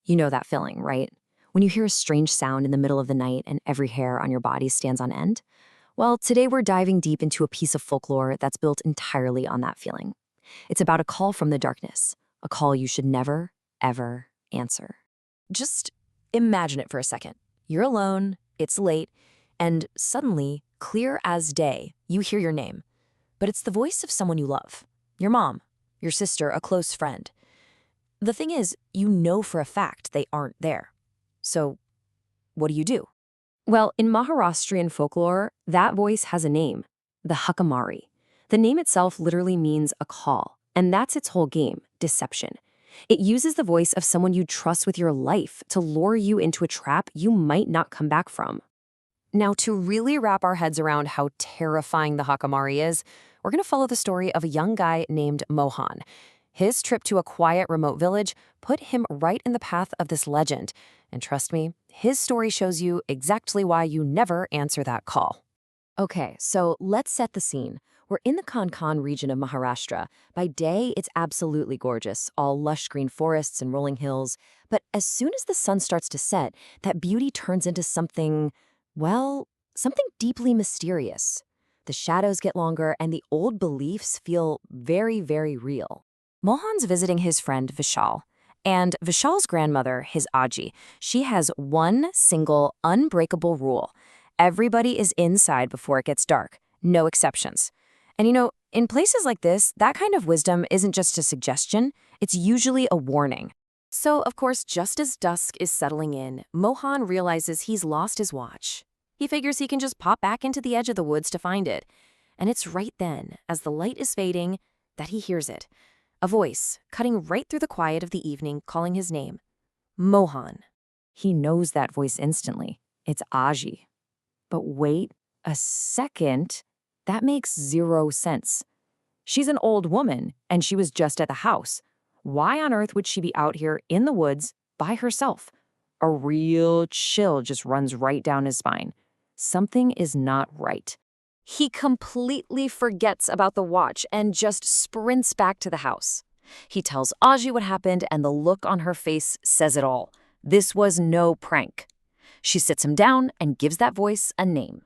You know that feeling, right? When you hear a strange sound in the middle of the night and every hair on your body stands on end? Well, today we're diving deep into a piece of folklore that's built entirely on that feeling. It's about a call from the darkness, a call you should never, ever answer. Just imagine it for a second. You're alone, it's late, and suddenly, clear as day, you hear your name. But it's the voice of someone you love. Your mom, your sister, a close friend. The thing is, you know for a fact they aren't there. So, what do? Well, in Maharashtrian folklore, that voice has a name, the Hakamari. The name itself literally means a call, and that's its whole game, deception. It uses the voice of someone you trust with your life to lure you into a trap you might not come back from. Now, to really wrap our heads around how terrifying the Hakamari is, we're going to follow the story of a young guy named Mohan. His trip to a quiet, remote village put him right in the path of this legend. And trust me, his story shows you exactly why you never answer that call. Okay, so let's set the scene. We're in the Konkan region of Maharashtra. By day, it's absolutely gorgeous, all lush green forests and rolling hills. But as soon as the sun starts to set, that beauty turns into something, well, something deeply mysterious. The shadows get longer and the old beliefs feel very, very real. Mohan's visiting his friend Vishal. And Vishal's grandmother, his Aji, she has one single unbreakable rule. Everybody is inside before it gets dark. No exceptions. And in places like this, that kind of wisdom isn't just a suggestion, it's usually a warning. So, of course, just as dusk is settling in, Mohan realizes he's lost his watch. He figures he can just pop back into the edge of the woods to find it. And it's right then, as the light is fading, that he hears it. A voice, cutting right through the quiet of the evening, calling his name. Mohan. He knows that voice instantly. It's Aji. But wait a second. That makes zero sense. She's an old woman, and she was just at the house. Why on earth would she be out here in the woods by herself? A real chill just runs right down his spine. Something is not right. He completely forgets about the watch and just sprints back to the house. He tells Aji what happened, and the look on her face says it all. This was no prank. She sits him down and gives that voice a name.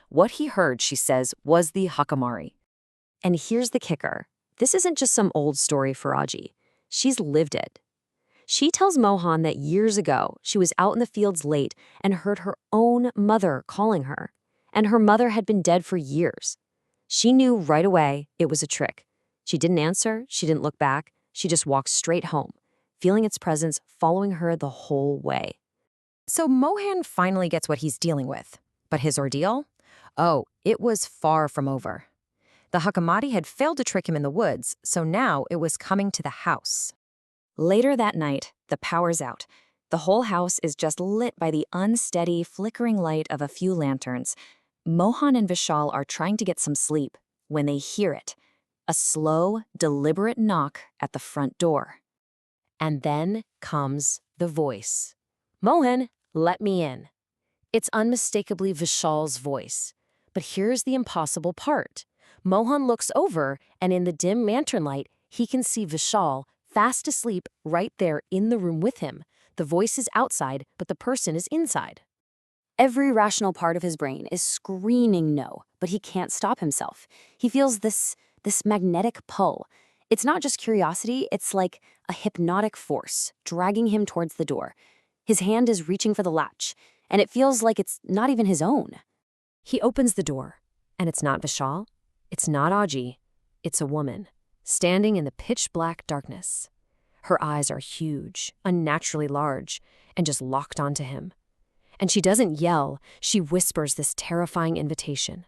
What he heard, she says, was the Hakamari. And here's the kicker. This isn't just some old story for Aji. She's lived it. She tells Mohan that years ago, she was out in the fields late and heard her own mother calling her. And her mother had been dead for years. She knew right away it was a trick. She didn't answer, she didn't look back, she just walked straight home, feeling its presence following her the whole way. So Mohan finally gets what he's dealing with. But his ordeal? Oh, it was far from over. The Hakamari had failed to trick him in the woods, so now it was coming to the house. Later that night, the power's out. The whole house is just lit by the unsteady, flickering light of a few lanterns. Mohan and Vishal are trying to get some sleep when they hear it. A slow, deliberate knock at the front door. And then comes the voice. Mohan, let me in. It's unmistakably Vishal's voice. But here's the impossible part. Mohan looks over, and in the dim lantern light, he can see Vishal, fast asleep, right there in the room with him. The voice is outside, but the person is inside. Every rational part of his brain is screaming no, but he can't stop himself. He feels this magnetic pull. It's not just curiosity, it's like a hypnotic force dragging him towards the door. His hand is reaching for the latch, and it feels like it's not even his own. He opens the door, and it's not Vishal, it's not Aji, it's a woman, standing in the pitch-black darkness. Her eyes are huge, unnaturally large, and just locked onto him. And she doesn't yell, she whispers this terrifying invitation.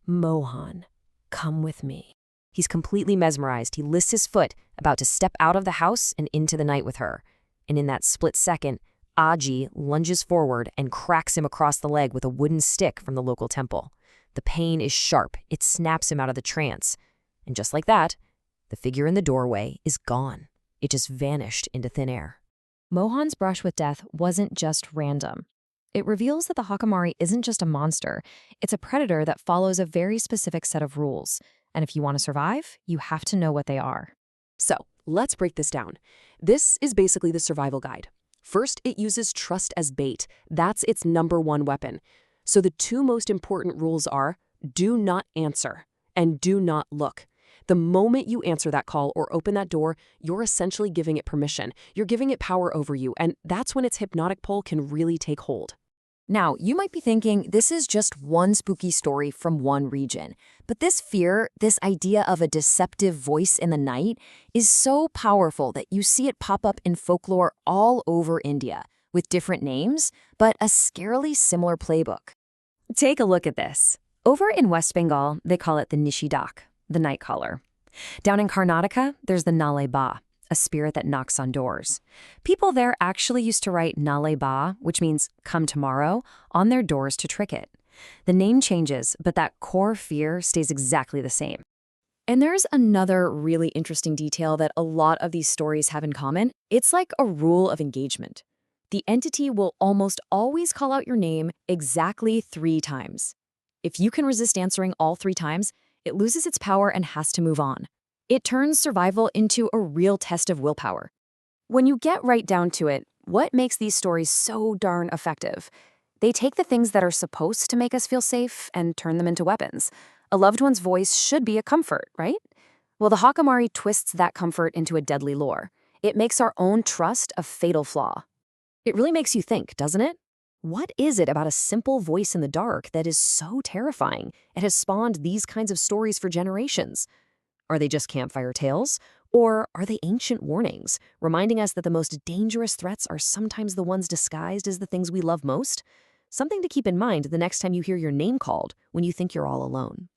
Mohan, come with me. He's completely mesmerized. He lifts his foot, about to step out of the house and into the night with her. And in that split second, Aji lunges forward and cracks him across the leg with a wooden stick from the local temple. The pain is sharp. It snaps him out of the trance. And just like that, the figure in the doorway is gone. It just vanished into thin air. Mohan's brush with death wasn't just random. It reveals that the Hakamari isn't just a monster. It's a predator that follows a very specific set of rules. And if you want to survive, you have to know what they are. So, let's break this down. This is basically the survival guide. First, it uses trust as bait. That's its number one weapon. So the two most important rules are do not answer and do not look. The moment you answer that call or open that door, you're essentially giving it permission. You're giving it power over you, and that's when its hypnotic pull can really take hold. Now, you might be thinking this is just one spooky story from one region. But this fear, this idea of a deceptive voice in the night, is so powerful that you see it pop up in folklore all over India, with different names, but a scarily similar playbook. Take a look at this. Over in West Bengal, they call it the Nishidak, the night caller. Down in Karnataka, there's the Nale Ba, a spirit that knocks on doors. People there actually used to write Nale Ba, which means come tomorrow, on their doors to trick it. The name changes, but that core fear stays exactly the same. And there's another really interesting detail that a lot of these stories have in common. It's like a rule of engagement. The entity will almost always call out your name exactly 3 times. If you can resist answering all 3 times, it loses its power and has to move on. It turns survival into a real test of willpower. When you get right down to it, what makes these stories so darn effective? They take the things that are supposed to make us feel safe and turn them into weapons. A loved one's voice should be a comfort, right? Well, the Hakamari twists that comfort into a deadly lure. It makes our own trust a fatal flaw. It really makes you think, doesn't it? What is it about a simple voice in the dark that is so terrifying? It has spawned these kinds of stories for generations. Are they just campfire tales? Or are they ancient warnings, reminding us that the most dangerous threats are sometimes the ones disguised as the things we love most? Something to keep in mind the next time you hear your name called when you think you're all alone.